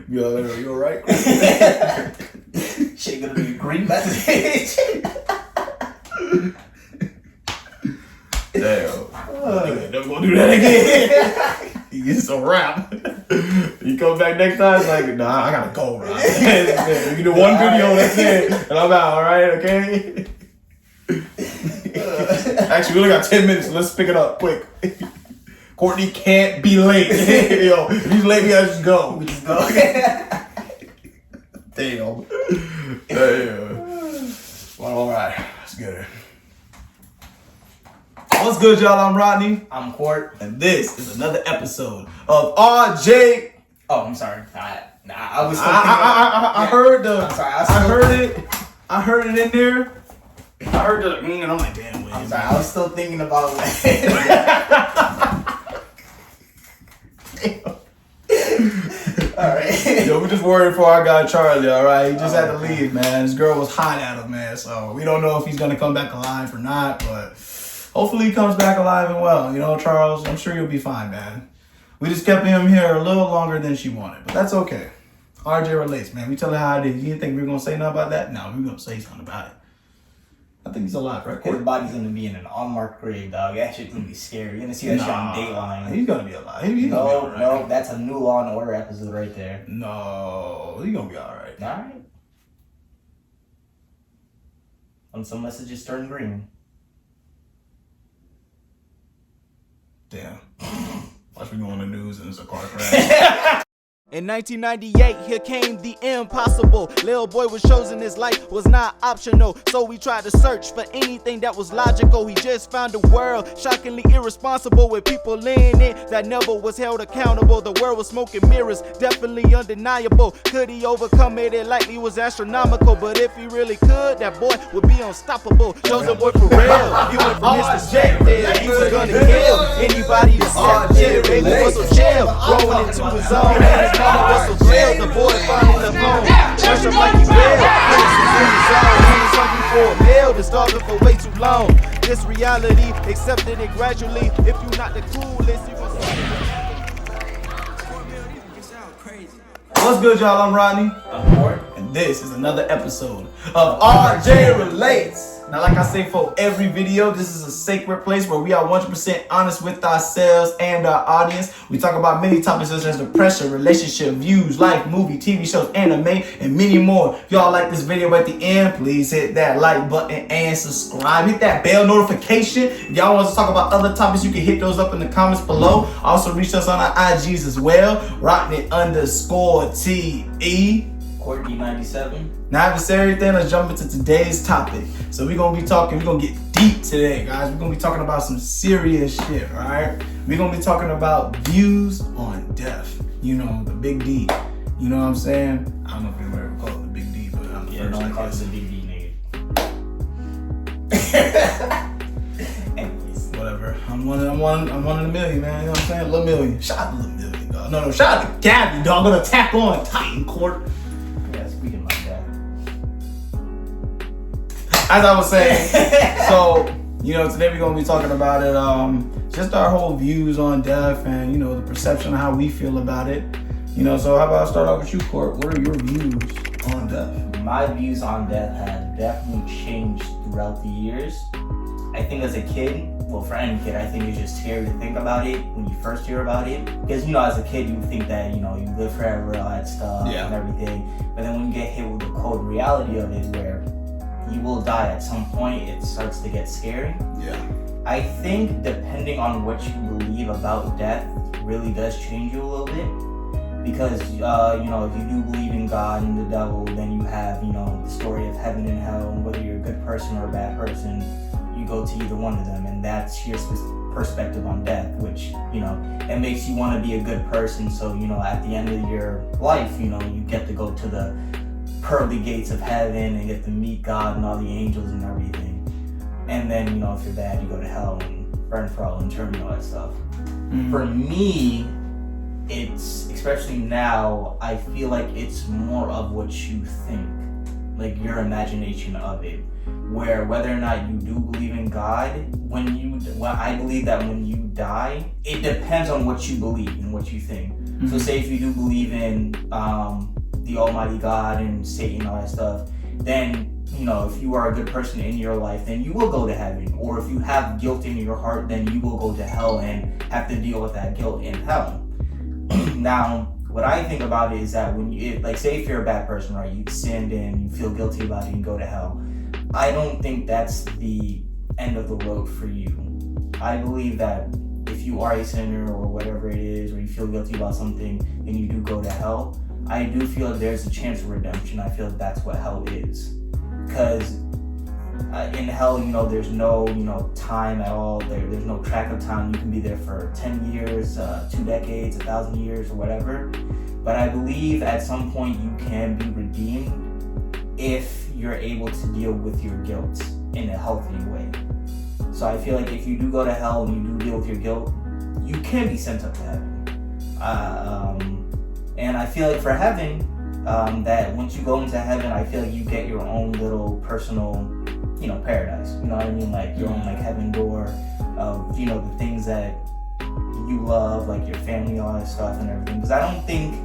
Yo, you alright? Shit gonna be a green message. Damn. Never gonna do that again. It's a wrap. You come back next time, it's like, nah, I gotta go, bro. You can do one video, that's it. And I'm out, alright, okay? Actually, we only got 10 minutes, so let's pick it up quick. Courtney can't be late. Yo, if he's late, we gotta just go. We just go. Damn. Well, alright. That's good. What's good, y'all? I'm Rodney. I'm Court. And this is another episode of RJ. Oh, I'm sorry. I was. I heard the. I'm sorry. I heard it. I heard it in there. I heard the. And I'm like, damn. I'm sorry. I was still thinking about Alright. Yo, we just worried for our guy Charlie, alright? He just had to leave, man. This girl was hot at him, man. So we don't know if he's gonna come back alive or not, but hopefully he comes back alive and well. You know, Charles, I'm sure you'll be fine, man. We just kept him here a little longer than she wanted, but that's okay. RJ relates, man. We tell her how it is. You didn't think we were gonna say nothing about that? No, we were gonna say something about it. I think he's alive, right? His body's gonna be in an unmarked grave, dog. That shit's gonna be scary. You're gonna see that shit on Dateline. He's gonna be alive. He's gonna be all right. No, that's a new Law and Order episode right there. No, he's gonna be alright. Alright. When some messages turn green. Damn. Watch me go on the news and it's a car crash. In 1998, here came the impossible. Lil boy was chosen, his life was not optional. So we tried to search for anything that was logical. He just found a world shockingly irresponsible, with people in it that never was held accountable. The world was smoking mirrors, definitely undeniable. Could he overcome it? It likely was astronomical. But if he really could, that boy would be unstoppable. Chosen boy for real. He went from his perspective. He was gonna kill anybody deceptive. Baby was so chill, growing into his own. Mama was so thrilled, the boy finally left home. Fresh up like he will, places in his zone. He was hungry for a meal, been starving for way too long. This reality, accepted it gradually. If you not the coolest, you gon' see What's good, y'all? I'm Rodney. I'm Court. And this is another episode of RJ Relates. Now, like I say for every video, this is a sacred place where we are 100% honest with ourselves and our audience. We talk about many topics such as depression, relationship, views, life, movie, TV shows, anime, and many more. If y'all like this video at the end, please hit that like button and subscribe. Hit that bell notification. If y'all want us to talk about other topics, you can hit those up in the comments below. Also, reach us on our IGs as well. Rodney_TE. Courtney 97. Now, having said everything, let's jump into today's topic. So we're gonna get deep today, guys. We're gonna be talking about some serious shit, all right? We're gonna be talking about views on death. You know, the big D. You know what I'm saying? I don't know if anybody ever call it the big D, but I'm the Yeah, first no one to calls guess. it the big D, nigga. Anyways. Whatever. I'm one in a million, man. You know what I'm saying? Lil Million. Shout out to Lil Million, dog. No, shout out to Gabby, dog. I'm gonna tap on Titan Court. Yeah, speaking like that. As I was saying, so, you know, today we're going to be talking about it, just our whole views on death and, you know, the perception of how we feel about it. You know, so how about I start off with you, Court? What are your views on death? My views on death have definitely changed throughout the years. I think as a kid, well, for any kid, I think it's just scary to think about it when you first hear about it. Because, you know, as a kid, you think that, you know, you live forever, all that stuff and everything. But then when you get hit with the cold reality of it, where you will die at some point, it starts to get scary. Yeah. I think depending on what you believe about death really does change you a little bit. Because, you know, if you do believe in God and the devil, then you have, you know, the story of heaven and hell, and whether you're a good person or a bad person, you go to either one of them, and that's your perspective on death, which, you know, it makes you want to be a good person, so, you know, at the end of your life, you know, you get to go to the pearly gates of heaven and get to meet God and all the angels and everything. And then, you know, if you're bad, you go to hell and burn for all eternity and all that stuff. Mm-hmm. For me, it's, especially now, I feel like it's more of what you think, like your imagination of it. Where whether or not you do believe in God, I believe that when you die, it depends on what you believe and what you think. So say if you do believe in the Almighty God and Satan and all that stuff, then if you are a good person in your life, then you will go to heaven. Or if you have guilt in your heart, then you will go to hell and have to deal with that guilt in hell. Now, what I think about it is that when you, like, say if you're a bad person, right, you sinned and you feel guilty about it and you go to hell, I don't think that's the end of the road for you. I believe that if you are a sinner or whatever it is, or you feel guilty about something and you do go to hell, I do feel like there's a chance of redemption. I feel like that's what hell is. Because in hell, there's no, time at all. There's no track of time. You can be there for 10 years, 2 decades, 1,000 years, or whatever. But I believe at some point you can be redeemed if you're able to deal with your guilt in a healthy way. So I feel like if you do go to hell and you do deal with your guilt, you can be sent up to heaven. And I feel like for heaven, that once you go into heaven, I feel like you get your own little personal, paradise. You know what I mean? Like your own heaven door of, the things that you love, like your family, all that stuff and everything. Because I don't think,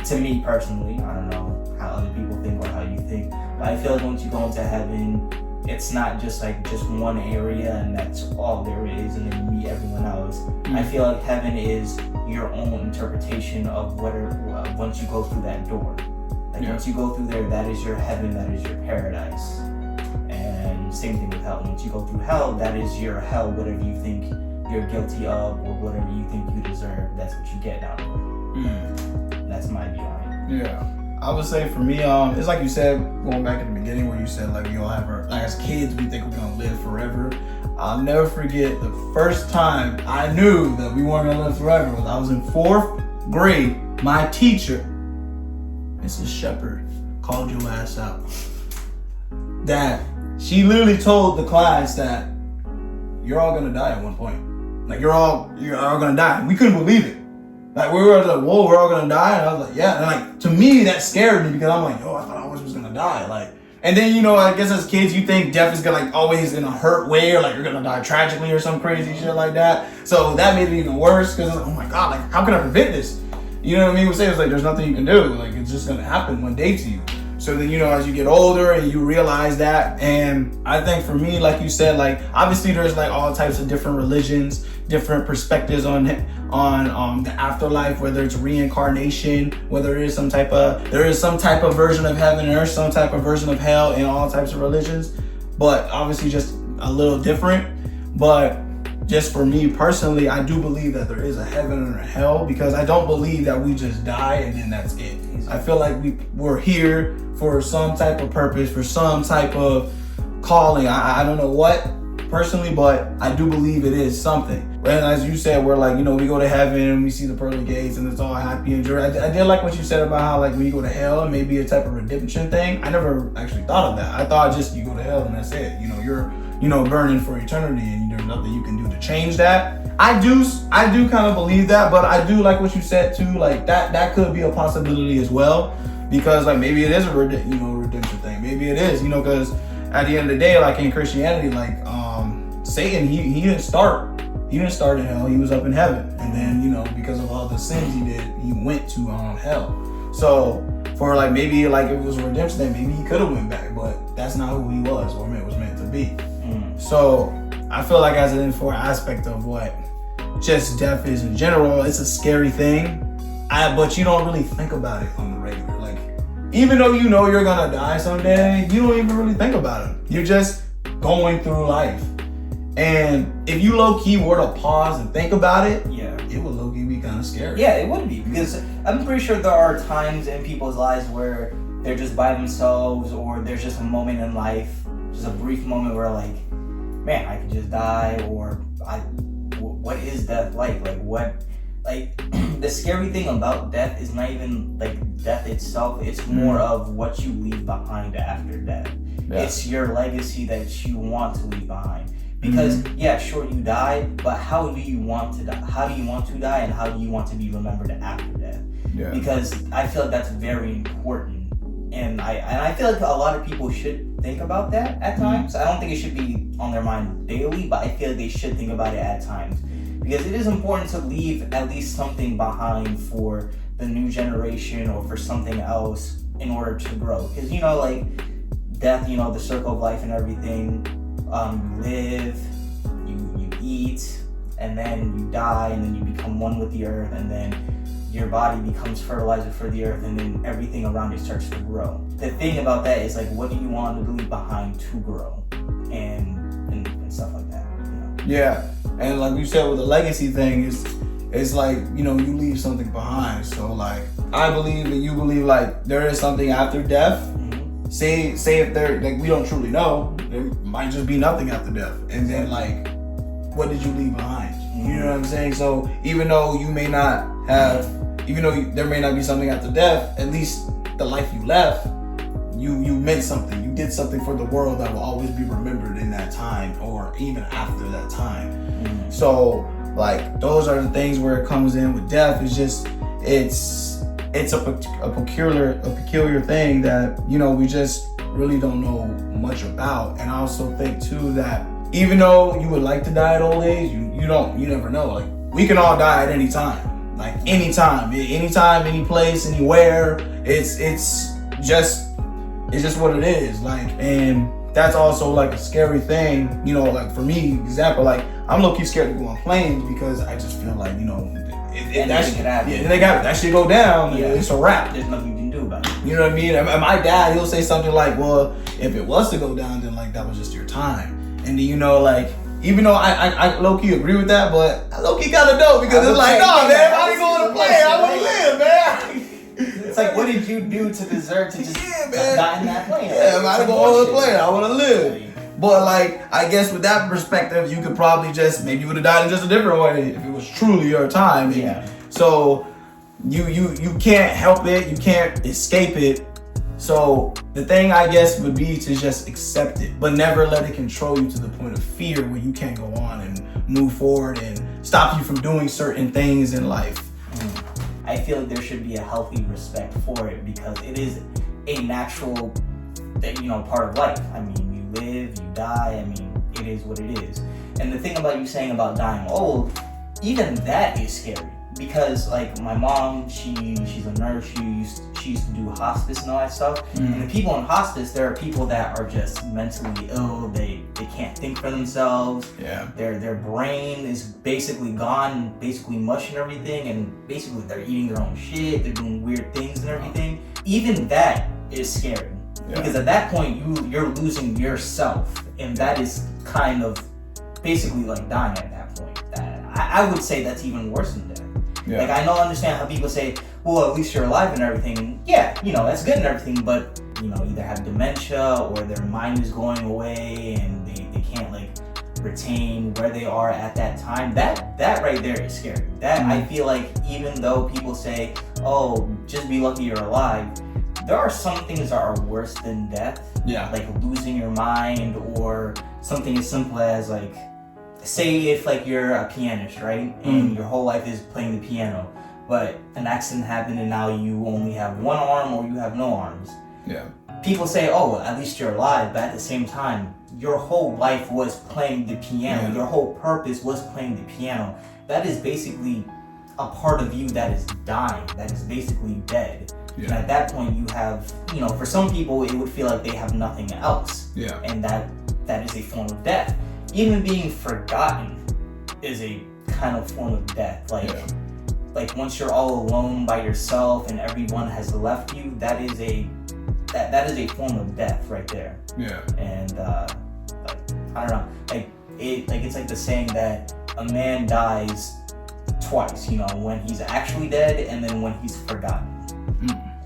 to me personally, I don't know how other people think or how you think, but I feel like once you go into heaven, it's not just one area and that's all there is, and then you meet everyone else. I feel like heaven is your own interpretation of once you go through that door. Once you go through there, that is your heaven, that is your paradise. And same thing with hell. Once you go through hell, that is your hell, whatever you think you're guilty of or whatever you think you deserve, that's what you get down there. That's my view on it. Yeah. I would say for me, it's like you said, going back at the beginning where you said we all have as kids, we think we're gonna live forever. I'll never forget the first time I knew that we weren't gonna live forever was I was in 4th grade. My teacher, Mrs. Shepherd, called your ass out. That she literally told the class that you're all gonna die at one point. You're all gonna die. We couldn't believe it. We were like, whoa, we're all gonna die? And I was like, yeah. And to me, that scared me because I'm like, yo, I thought I always was gonna die. And then, I guess as kids, you think death is gonna always in a hurt way, or you're gonna die tragically or some crazy shit like that. So that made it even worse because oh my God, how can I prevent this? You know what I mean? We say it's there's nothing you can do. It's just gonna happen one day to you. So then, as you get older and you realize that, and I think for me, like you said, obviously there's all types of different religions, different perspectives on the afterlife, whether it's reincarnation, whether there is some type of version of heaven, or some type of version of hell in all types of religions, but obviously just a little different. But just for me personally, I do believe that there is a heaven and a hell, because I don't believe that we just die and then that's it. I feel like we're here for some type of purpose, for some type of calling. I don't know what personally, but I do believe it is something. And as you said, we're we go to heaven and we see the pearly gates and it's all happy and joy. I did like what you said about how when you go to hell, it may be a type of redemption thing. I never actually thought of that. I thought just you go to hell and that's it. You're burning for eternity and there's nothing you can do to change that. I do kind of believe that, but I do like what you said too. That could be a possibility as well, because maybe it is a redemption thing. Maybe it is, because at the end of the day, in Christianity, Satan, he didn't start in hell. He was up in heaven, and then because of all the sins he did, he went to hell. So for maybe if it was a redemption thing, maybe he could have went back, but that's not who he was or was meant to be. So I feel as an for aspect of what just death is in general, it's a scary thing. But you don't really think about it on the regular. Even though you're gonna die someday, you don't even really think about it. You're just going through life. And if you low-key were to pause and think about it, it would low-key be kind of scary. Yeah, it would be, because I'm pretty sure there are times in people's lives where they're just by themselves, or there's just a moment in life, just a brief moment where man, I could just die, or what is death like? The scary thing about death is not even death itself, it's more of what you leave behind after death. Yeah. It's your legacy that you want to leave behind. Because sure, you die, but how do you want to die? How do you want to die, and how do you want to be remembered after death? Yeah. Because I feel that's very important, and I feel a lot of people should think about that at times. I don't think it should be on their mind daily, but I feel they should think about it at times, because it is important to leave at least something behind for the new generation or for something else in order to grow. Because, you know, like death, you know, the circle of life and everything, you live, you eat, and then you die, and then you become one with the earth, and then your body becomes fertilizer for the earth, and then everything around it starts to grow. The thing about that is, like, what do you want to leave behind to grow, and stuff like that, you know? Yeah, and like you said with the legacy thing, it's like, you know, you leave something behind. So like, I believe and you believe like there is something after death. Mm-hmm. Say if there, like, we don't truly know, there might just be nothing after death, and then like, what did you leave behind? You know what I'm saying? So even though you may not have, even though there may not be something after death, at least the life you left, you meant something. You did something for the world that will always be remembered in that time, or even after that time. Mm-hmm. So like, those are the things where it comes in with death. It's just, it's a peculiar thing that, you know, we just really don't know much about. And I also think too that even though you would like to die at old age, you never know. Like, we can all die at any time. Like, anytime, any place, anywhere. It's just what it is. Like, and that's also like a scary thing, you know, like for me, example, like I'm low-key scared to go on planes because I just feel like, you know, that shit go down, it's a wrap. There's nothing you can do about it. You know what I mean? And my dad, he'll say something like, well, if it was to go down, then like that was just your time. And then, you know, like, even though I low-key agree with that, but I low-key kind of don't, because it's like, no, man, I ain't going to plane, I want to live, man. It's like, what did you do to deserve to just die in that plane? Yeah, man, I go on the plane, I want to live. But like, I guess with that perspective, you could probably just, maybe you would have died in just a different way if it was truly your time. Yeah. So you can't help it, you can't escape it. So the thing, I guess, would be to just accept it, but never let it control you to the point of fear where you can't go on and move forward and stop you from doing certain things in life. I feel like there should be a healthy respect for it, because it is a natural, you know, part of life. I mean, you live, you die. I mean, it is what it is. And the thing about you saying about dying old, even that is scary, because like my mom, she's a nurse. She used to do hospice and all that stuff. And the people in hospice, there are people that are just mentally ill. They can't think for themselves. Yeah. Their brain is basically gone, basically mush and everything, and basically they're eating their own shit. They're doing weird things and everything. Even that is scary, because at that point you're losing yourself, and that is kind of basically like dying at that point. I would say that's even worse than death. Yeah. Like, I understand how people say, well, at least you're alive and everything. Yeah, you know, that's good and everything, but, you know, either have dementia or their mind is going away and they can't, like, retain where they are at that time. That right there is scary. That, I feel like, even though people say, oh, just be lucky you're alive, there are some things that are worse than death. Yeah. Like losing your mind, or something as simple as, like, say if like you're a pianist, right? And your whole life is playing the piano, but an accident happened and now you only have one arm or you have no arms. Yeah. People say, oh, at least you're alive, but at the same time, your whole life was playing the piano. Your whole purpose was playing the piano. That is basically a part of you that is dying, that is basically dead. Yeah. And at that point you have, you know, for some people it would feel like they have nothing else. Yeah. And that is a form of death. Even being forgotten is a kind of form of death. Like once you're all alone by yourself and everyone has left you, that is a form of death right there. Yeah. And I don't know. It's like the saying that a man dies twice. You know, when he's actually dead and then when he's forgotten.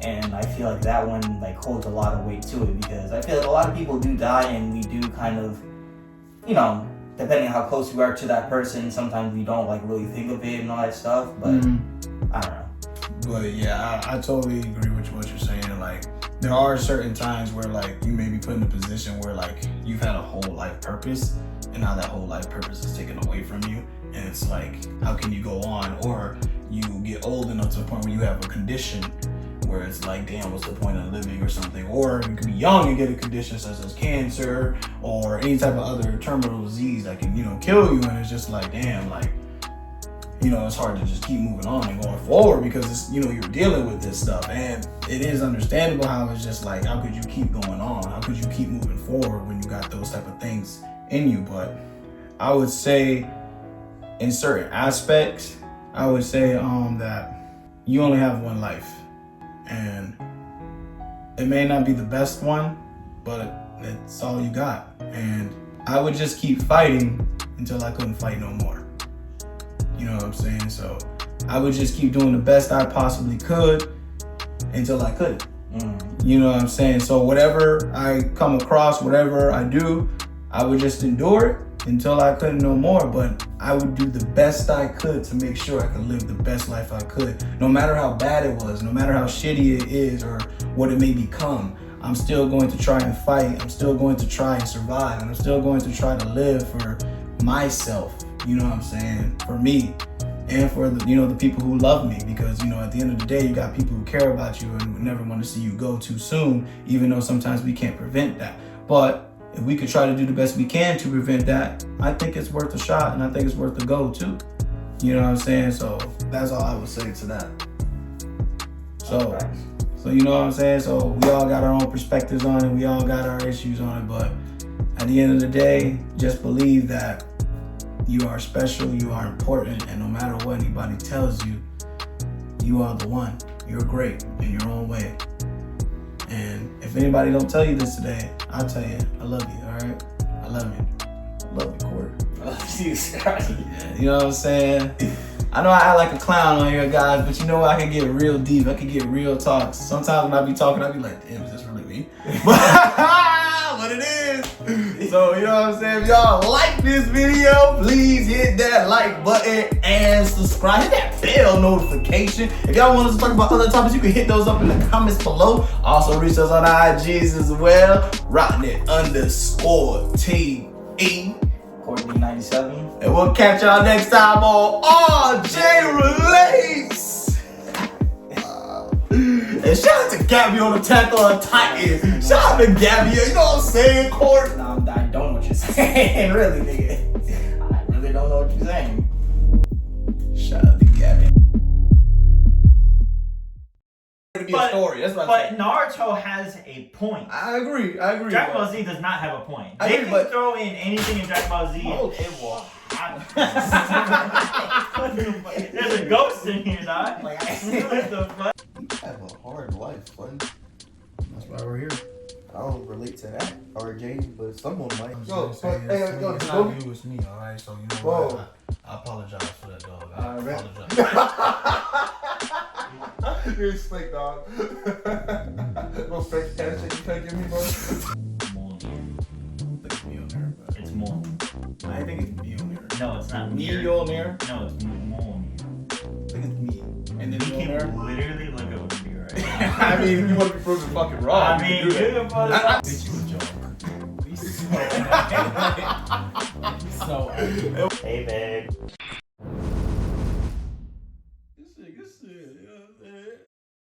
And I feel like that one like holds a lot of weight to it, because I feel like a lot of people do die and we do kind of, you know, depending on how close we are to that person, sometimes we don't like really think of it and all that stuff, but I don't know. But yeah, I totally agree with what you're saying. Like, there are certain times where like you may be put in a position where like you've had a whole life purpose, and now that whole life purpose is taken away from you, and it's like, how can you go on? Or you get old enough to the point where you have a condition where it's like, damn, what's the point of living or something? Or you can be young and get a condition such as cancer or any type of other terminal disease that can, you know, kill you, and it's just like, damn, like, it's hard to just keep moving on and going forward because it's, you're dealing with this stuff, and it is understandable how it's just like, how could you keep going on? How could you keep moving forward when you got those type of things in you? But I would say in certain aspects, I would say that you only have one life, and it may not be the best one, but it's all you got. And I would just keep fighting until I couldn't fight no more. You know what I'm saying? So I would just keep doing the best I possibly could until I couldn't. You know what I'm saying? So whatever I come across, whatever I do, I would just endure it until I couldn't no more. But I would do the best I could to make sure I could live the best life I could. No matter how bad it was, no matter how shitty it is or what it may become, I'm still going to try and fight. I'm still going to try and survive. And I'm still going to try to live for myself. You know what I'm saying? For me and for the, the people who love me, because, at the end of the day, you got people who care about you and would never want to see you go too soon, even though sometimes we can't prevent that. But if we could try to do the best we can to prevent that, I think it's worth a shot, and I think it's worth a go too. You know what I'm saying? So that's all I would say to that. So you know what I'm saying? So we all got our own perspectives on it. We all got our issues on it. But at the end of the day, just believe that you are special, you are important, and no matter what anybody tells you, you are the one. You're great in your own way. And if anybody don't tell you this today, I'll tell you, I love you, all right? I love you. I love you, Corey. I love you, Scotty. You know what I'm saying? I know I act like a clown on here, guys, but you know what? I can get real deep. I can get real talks. Sometimes when I be talking, I be like, damn, is this really me? But it is. So, you know what I'm saying? If y'all like this video, please hit that like button and subscribe. Hit that bell notification. If y'all want us to talk about other topics, you can hit those up in the comments below. Also, reach us on IGs as well. Rottnet_TE. Courtney97. And we'll catch y'all next time on RJ Relates. And shout out to Gabby on Attack on Titan. Shout out to Gabby. You know what I'm saying, Court? No, I don't know what you're saying. Really, nigga. I really don't know what you're saying. Shout out to Gabby. It's gonna be a story. That's what I'm saying. But Naruto has a point. I agree. Dragon Ball Z does not have a point. I They agree, can but- throw in anything in Dragon Ball Z. Oh, and it will. There's a ghost in here, dog. Like, what the fuck? You have a hard life, buddy. That's why we're here. I don't relate to that, RJ, but someone might. It's hey, yo, not you, it's me, alright? So, you know Whoa. what? I apologize for that, dog. I Alright. apologize. You're slick, dog. Little fake handshake you can't give me, bro. Look at me on there, but It's more. I think it's me on there. No, it's not Me me. on there? No, it's more. I think it's me. And then You you on there? can literally look at me right now. I mean, if you want to be proven fucking wrong, I you mean, can do you that. can put I it think you a joke. So Hey, babe.